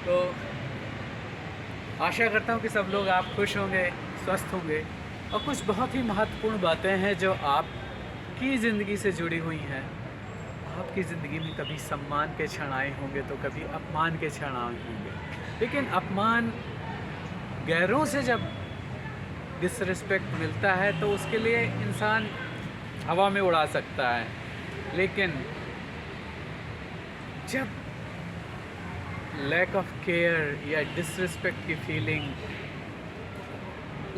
तो आशा करता हूँ कि सब लोग आप खुश होंगे, स्वस्थ होंगे। और कुछ बहुत ही महत्वपूर्ण बातें हैं जो आपकी ज़िंदगी से जुड़ी हुई हैं। आपकी ज़िंदगी में कभी सम्मान के क्षण आए होंगे तो कभी अपमान के क्षण आए होंगे, लेकिन अपमान गैरों से जब डिसरिस्पेक्ट मिलता है तो उसके लिए इंसान हवा में उड़ा सकता है, लेकिन जब लैक ऑफ केयर या डिसरिस्पेक्ट की फीलिंग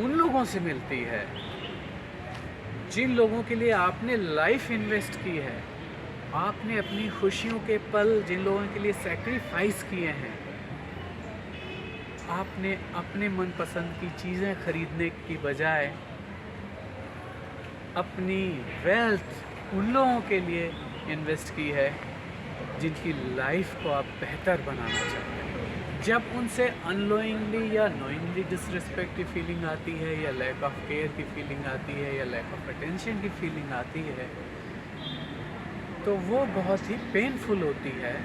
उन लोगों से मिलती है जिन लोगों के लिए आपने लाइफ इन्वेस्ट की है, आपने अपनी खुशियों के पल जिन लोगों के लिए सैक्रिफाइस किए हैं, आपने अपने मनपसंद की चीज़ें खरीदने की बजाय अपनी वेल्थ उन लोगों के लिए इन्वेस्ट की है जिनकी लाइफ को आप बेहतर बनाना चाहते हैं। जब उनसे अननोइंगली या नोइंगली डिसरिस्पेक्ट की फीलिंग आती है या लैक ऑफ केयर की फीलिंग आती है या लैक ऑफ अटेंशन की फीलिंग आती है तो वो बहुत ही पेनफुल होती है।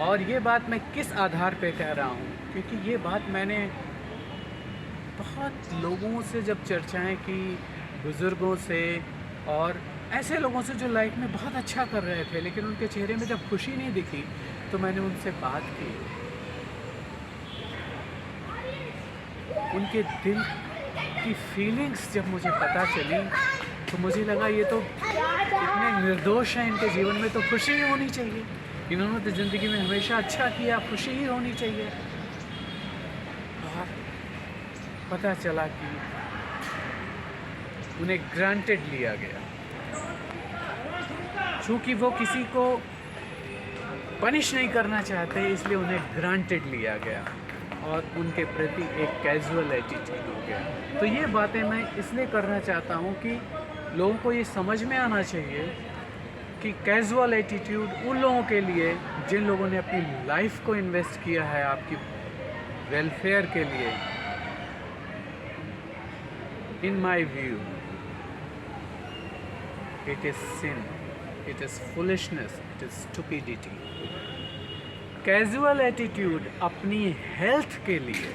और ये बात मैं किस आधार पे कह रहा हूँ, क्योंकि ये बात मैंने बहुत लोगों से जब चर्चाएं की, बुज़ुर्गों से और ऐसे लोगों से जो लाइफ में बहुत अच्छा कर रहे थे लेकिन उनके चेहरे में जब खुशी नहीं दिखी तो मैंने उनसे बात की। उनके दिल की फीलिंग्स जब मुझे पता चली तो मुझे लगा ये तो इतने निर्दोष हैं, इनके जीवन में तो खुशी ही होनी चाहिए, इन्होंने तो ज़िंदगी में हमेशा अच्छा किया, खुशी ही होनी चाहिए। और पता चला कि उन्हें ग्रांटेड लिया गया, चूँकि वो किसी को पनिश नहीं करना चाहते इसलिए उन्हें ग्रांटेड लिया गया और उनके प्रति एक कैजुअल एटीट्यूड हो गया। तो ये बातें मैं इसलिए करना चाहता हूँ कि लोगों को ये समझ में आना चाहिए कि कैजुअल एटीट्यूड उन लोगों के लिए जिन लोगों ने अपनी लाइफ को इन्वेस्ट किया है आपकी वेलफेयर के लिए। In my view it is sin, it is foolishness, it is stupidity. Casual attitude अपनी हेल्थ के लिए,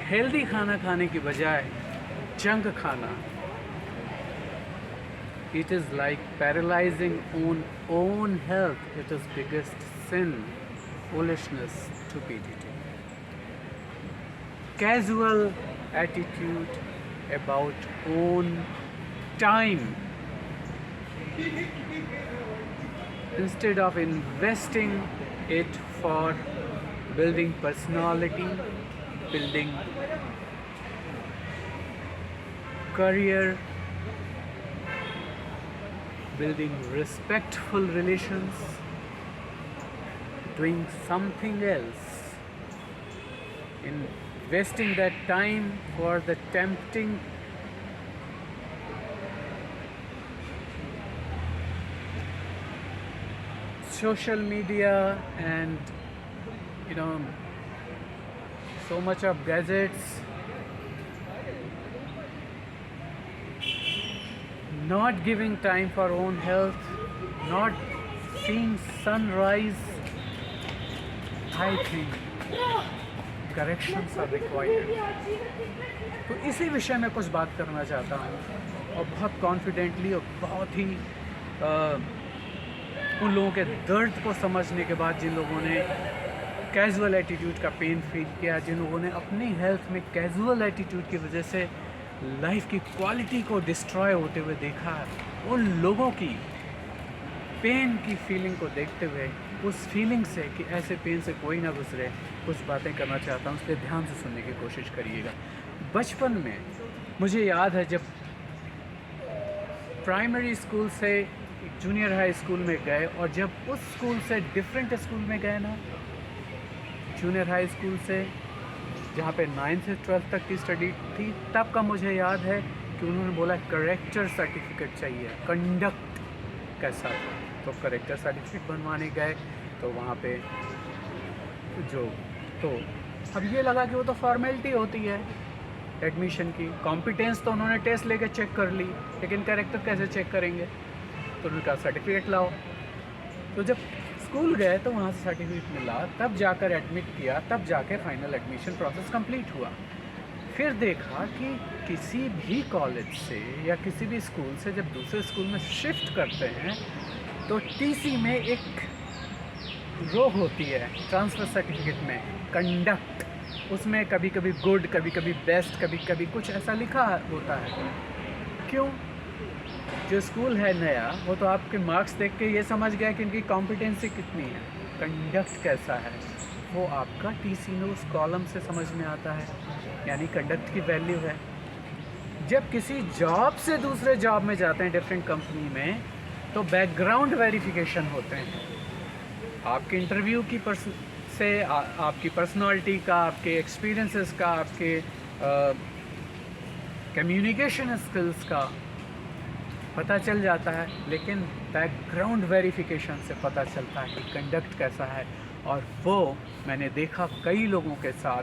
हेल्दी खाना खाने की बजाय जंक खाना, it is like paralyzing own health. It is biggest sin, foolishness, stupidity. Casual attitude about own time, instead of investing it for building personality, building career, building respectful relations, doing something else, investing that time for the tempting social media and so much of gadgets, not giving time for own health, not seeing sunrise. I think corrections are required. तो इसी विषय में कुछ बात करना चाहता हूँ और बहुत कॉन्फिडेंटली और बहुत ही उन लोगों के दर्द को समझने के बाद जिन लोगों ने कैजुअल एटीट्यूड का पेन फील किया, जिन लोगों ने अपनी हेल्थ में कैजुअल एटीट्यूड की वजह से लाइफ की क्वालिटी को डिस्ट्रॉय होते हुए देखा, उन लोगों की पेन की फीलिंग को देखते हुए, उस फीलिंग से कि ऐसे पेन से कोई ना गुजरे, कुछ बातें करना चाहता हूँ, इसलिए ध्यान से सुनने की कोशिश करिएगा। बचपन में मुझे याद है जब प्राइमरी स्कूल से जूनियर हाई स्कूल में गए और जब उस स्कूल से डिफरेंट स्कूल में गए ना, जूनियर हाई स्कूल से जहाँ पे 9th से 12th तक की स्टडी थी, तब का मुझे याद है कि उन्होंने बोला करेक्टर सर्टिफिकेट चाहिए, कंडक्ट कैसा था, तो करेक्टर सर्टिफिकेट बनवाने गए तो वहाँ पे तो अब ये लगा कि वो तो फॉर्मेलिटी होती है एडमिशन की, कॉम्पिटेंस तो उन्होंने टेस्ट लेके चेक कर ली, लेकिन कैरेक्टर कैसे चेक करेंगे, तो उन्होंने कहा सर्टिफिकेट लाओ। तो जब स्कूल गए तो वहाँ से सर्टिफिकेट मिला, तब जाकर एडमिट किया, तब जाके फाइनल एडमिशन प्रोसेस कंप्लीट हुआ। फिर देखा कि किसी भी कॉलेज से या किसी भी स्कूल से जब दूसरे स्कूल में शिफ्ट करते हैं तो टीसी में एक रो होती है ट्रांसफ़र सर्टिफिकेट में, कंडक्ट। उसमें कभी कभी गुड, कभी कभी बेस्ट, कभी कभी कुछ ऐसा लिखा होता है। क्यों? जो स्कूल है नया वो तो आपके मार्क्स देख के ये समझ गया कि इनकी कॉम्पिटेंसी कितनी है, कंडक्ट कैसा है वो आपका टीसी में उस कॉलम से समझ में आता है, यानी कंडक्ट की वैल्यू है। जब किसी जॉब से दूसरे जॉब में जाते हैं डिफरेंट कंपनी में तो बैकग्राउंड वेरिफिकेशन होते हैं। आपके इंटरव्यू की आपकी पर्सनालिटी का, आपके एक्सपीरियंसेस का, आपके कम्युनिकेशन स्किल्स का पता चल जाता है, लेकिन बैकग्राउंड वेरिफिकेशन से पता चलता है कि कंडक्ट कैसा है। और वो मैंने देखा कई लोगों के साथ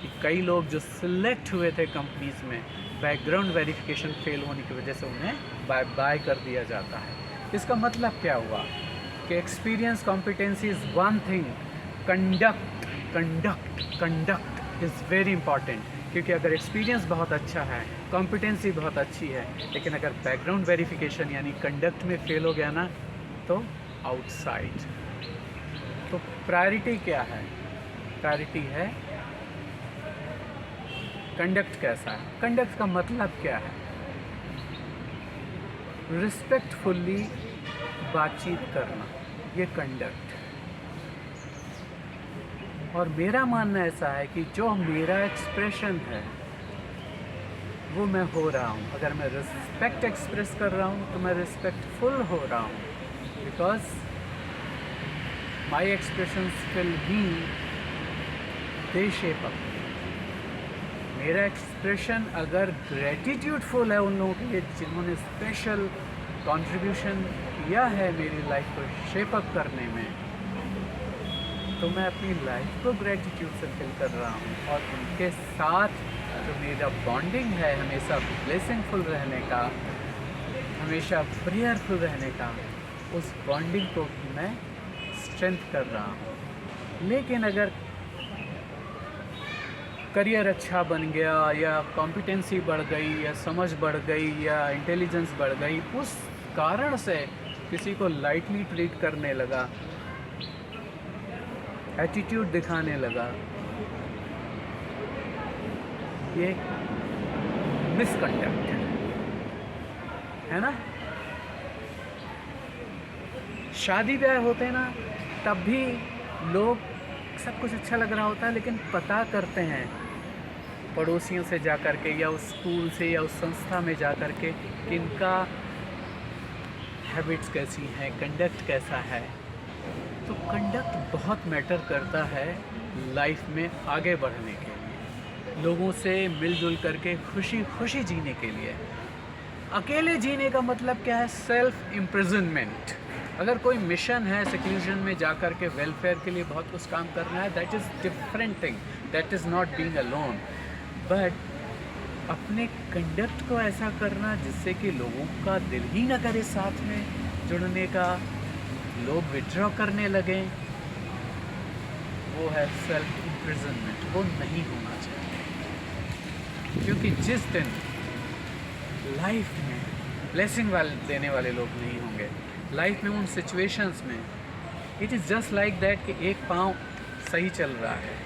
कि कई लोग जो सिलेक्ट हुए थे कंपनीज़ में, बैकग्राउंड वेरिफिकेशन फेल होने की वजह से उन्हें बाय बाय कर दिया जाता है। इसका मतलब क्या हुआ कि experience competency is one thing, conduct is very important. क्योंकि अगर एक्सपीरियंस बहुत अच्छा है, कॉम्पिटेंसी बहुत अच्छी है, लेकिन अगर बैकग्राउंड वेरिफिकेशन यानी कंडक्ट में फेल हो गया ना तो आउटसाइड। तो प्रायोरिटी क्या है? प्रायोरिटी है कंडक्ट कैसा है। कंडक्ट का मतलब क्या है? रिस्पेक्टफुली बातचीत करना, ये कंडक्ट। और मेरा मानना ऐसा है कि जो मेरा एक्सप्रेशन है वो मैं हो रहा हूँ। अगर मैं रिस्पेक्ट एक्सप्रेस कर रहा हूँ तो मैं रिस्पेक्टफुल हो रहा हूँ, because my expressions will be they shape up. मेरा एक्सप्रेशन अगर ग्रेटिट्यूडफुल है उन लोगों के लिए जिन्होंने स्पेशल कंट्रीब्यूशन किया है मेरी लाइफ को शेप अप करने में, तो मैं अपनी लाइफ को ग्रेटिट्यूड से फिल कर रहा हूँ। और उनके साथ जो मेरा बॉन्डिंग है हमेशा ब्लेसिंगफुल रहने का, हमेशा प्रेयरफुल रहने का, उस बॉन्डिंग को भी मैं स्ट्रेंथ कर रहा हूँ। लेकिन अगर करियर अच्छा बन गया या कॉम्पिटेंसी बढ़ गई या समझ बढ़ गई या इंटेलिजेंस बढ़ गई, उस कारण से किसी को लाइटली ट्रीट करने लगा, एटीट्यूड दिखाने लगा, ये मिसकंडक्ट है ना। शादी ब्याह होते हैं ना, तब भी लोग सब कुछ अच्छा लग रहा होता है, लेकिन पता करते हैं पड़ोसियों से जा कर के या उस स्कूल से या उस संस्था में जा कर के कि इनका हैबिट्स कैसी हैं, कंडक्ट कैसा है। तो कंडक्ट बहुत मैटर करता है लाइफ में आगे बढ़ने के लिए, लोगों से मिलजुल करके खुशी खुशी जीने के लिए। अकेले जीने का मतलब क्या है? Self imprisonment. अगर कोई मिशन है सिक्लूजन में जा कर के वेलफेयर के लिए बहुत कुछ काम करना है, that is different thing, that is not being alone. But अपने कंडक्ट को ऐसा करना जिससे कि लोगों का दिल ही ना करे साथ में जुड़ने का, लोग विड्रॉ करने लगें, वो है सेल्फ इम्प्रिजनमेंट। वो नहीं होना चाहिए, क्योंकि जिस दिन लाइफ में ब्लेसिंग देने वाले लोग नहीं होंगे, लाइफ में उन सिचुएशंस में it is just like that कि एक पाँव सही चल रहा है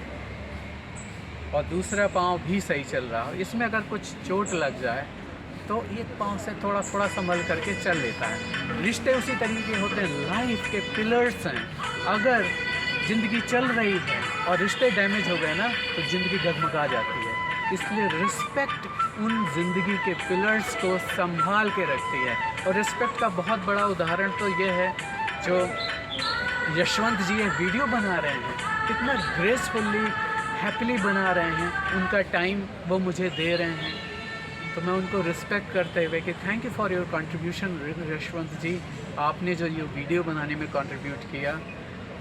और दूसरा पाँव भी सही चल रहा हो, इसमें अगर कुछ चोट लग जाए तो एक पाँव से थोड़ा थोड़ा संभल करके चल लेता है। रिश्ते उसी तरीके होते हैं, लाइफ के पिलर्स हैं। अगर ज़िंदगी चल रही है और रिश्ते डैमेज हो गए ना तो ज़िंदगी डगमगा जाती है। इसलिए रिस्पेक्ट उन ज़िंदगी के पिलर्स को संभाल के रखती है। और रिस्पेक्ट का बहुत बड़ा उदाहरण तो ये है, जो यशवंत जी ये वीडियो बना रहे हैं, कितना ग्रेसफुली हैप्पीली बना रहे हैं, उनका टाइम वो मुझे दे रहे हैं, तो मैं उनको रिस्पेक्ट करते हुए कि thank you for your contribution Yashwant ji, आपने जो ये वीडियो बनाने में कंट्रीब्यूट किया।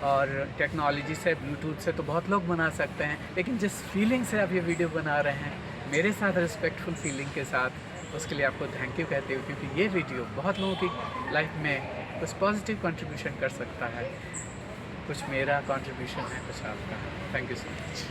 और टेक्नोलॉजी से, ब्लूटूथ से तो बहुत लोग बना सकते हैं, लेकिन जिस फीलिंग से आप ये वीडियो बना रहे हैं मेरे साथ, रिस्पेक्टफुल फीलिंग के साथ, उसके लिए आपको थैंक यू कहते हुए, क्योंकि ये वीडियो बहुत लोगों की लाइफ में कुछ पॉजिटिव कंट्रीब्यूशन कर सकता है। कुछ मेरा कंट्रीब्यूशन है, कुछ आपका। Thank you so much.